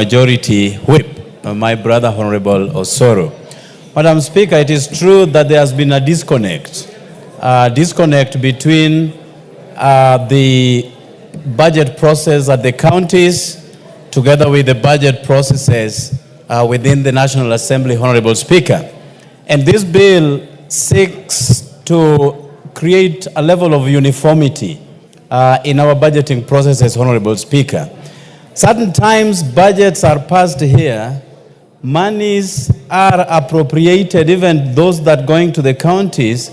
Majority Whip, my brother Honorable Osoro. Madam Speaker, it is true that there has been a disconnect between the budget process at the counties together with the budget processes within the National Assembly, Honorable Speaker. And this bill seeks to create a level of uniformity in our budgeting processes, Honorable Speaker. Certain times budgets are passed here, monies are appropriated, even those that going to the counties,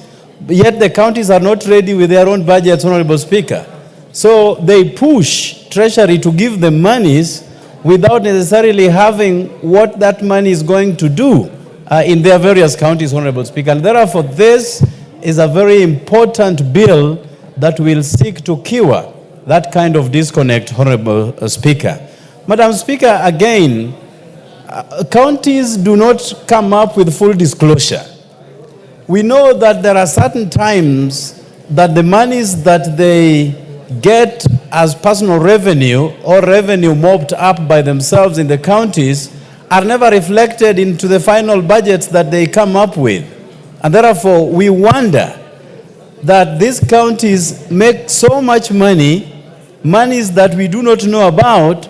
yet the counties are not ready with their own budgets, Honorable Speaker. So they push Treasury to give them monies without necessarily having what that money is going to do in their various counties, Honorable Speaker. And therefore, this is a very important bill that will seek to cure that kind of disconnect, Honorable Speaker. Madam Speaker, again, counties do not come up with full disclosure. We know that there are certain times that the monies that they get as personal revenue or revenue mopped up by themselves in the counties are never reflected into the final budgets that they come up with. And therefore, we wonder that these counties make so much money, monies that we do not know about,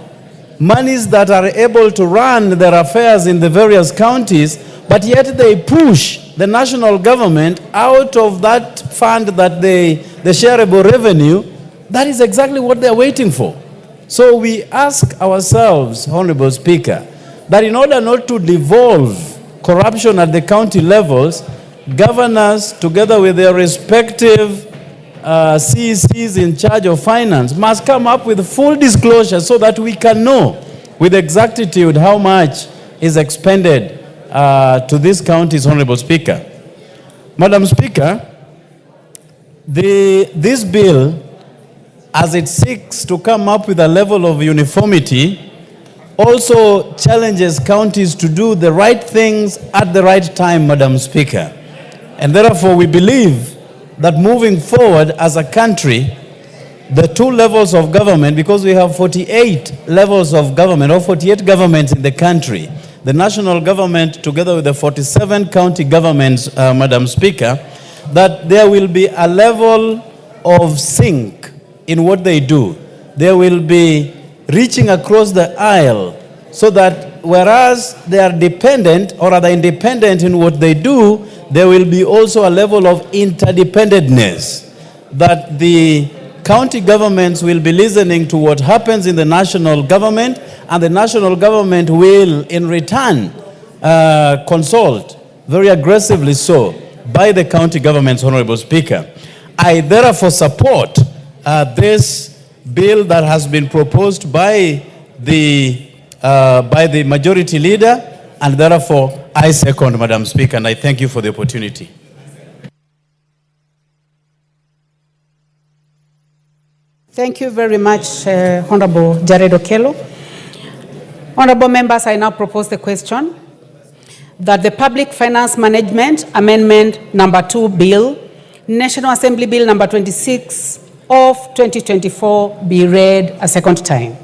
monies that are able to run their affairs in the various counties, but yet they push the national government out of that fund that the shareable revenue. That is exactly what they're waiting for. So we ask ourselves, Honorable Speaker, that in order not to devolve corruption at the county levels, governors, together with their respective CECs in charge of finance, must come up with full disclosure so that we can know with exactitude how much is expended to these counties, Honorable Speaker. Madam Speaker, this bill, as it seeks to come up with a level of uniformity, also challenges counties to do the right things at the right time, Madam Speaker. And therefore, we believe that moving forward as a country, the two levels of government, because we have 48 levels of government, or 48 governments in the country, the national government together with the 47 county governments, Madam Speaker, that there will be a level of sync in what they do. There will be reaching across the aisle so that whereas they are dependent or are independent in what they do, there will be also a level of interdependentness, that the county governments will be listening to what happens in the national government, and the national government will in return consult very aggressively so by the county governments, Honorable Speaker. I therefore support this bill that has been proposed by the majority leader, and therefore I second, Madam Speaker, and I thank you for the opportunity. Thank you very much, Honorable Jared Okello. Honorable members, I now propose the question that the Public Finance Management Amendment Number 2 Bill, National Assembly Bill Number 26 of 2024, be read a second time.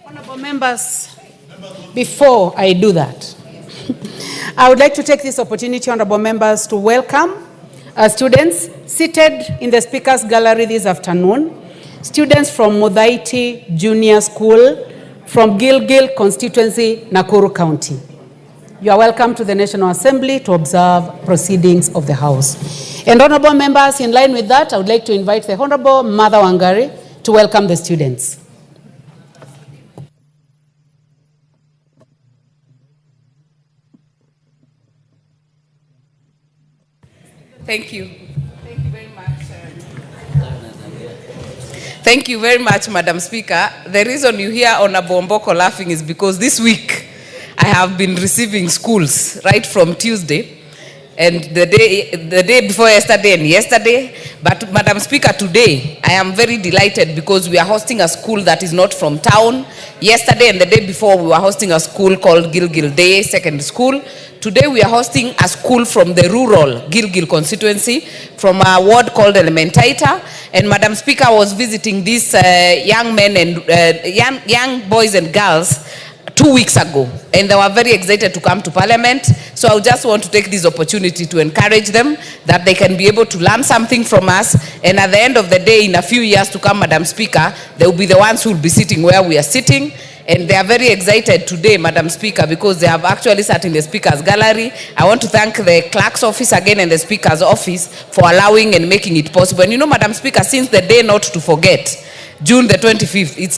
Honorable members, before I do that, I would like to take this opportunity, honorable members, to welcome students seated in the Speaker's Gallery this afternoon, students from Muthaiga Junior School from Gilgil Constituency, Nakuru County. You are welcome to the National Assembly to observe proceedings of the House. And honorable members, in line with that, I would like to invite the Honorable Martha Wangari to welcome the students. Thank you. Thank you very much. Thank you very much, Madam Speaker. The reason you hear Honorable Mboko laughing is because this week I have been receiving schools right from Tuesday and the day before yesterday and yesterday. But Madam Speaker, today I am very delighted because we are hosting a school that is not from town. Yesterday and the day before we were hosting a school called Gilgil Day Secondary School. Today we are hosting a school from the rural Gilgil constituency, from a ward called Elementaita, and Madam Speaker was visiting these young men and young boys and girls 2 weeks ago, and they were very excited to come to Parliament. So I just want to take this opportunity to encourage them that they can be able to learn something from us, and at the end of the day, in a few years to come, Madam Speaker, they will be the ones who will be sitting where we are sitting. And they are very excited today, Madam Speaker, because they have actually sat in the Speaker's gallery. I want to thank the Clerk's office again and the Speaker's office for allowing and making it possible. And you know, Madam Speaker, since the day not to forget, June the 25th, it's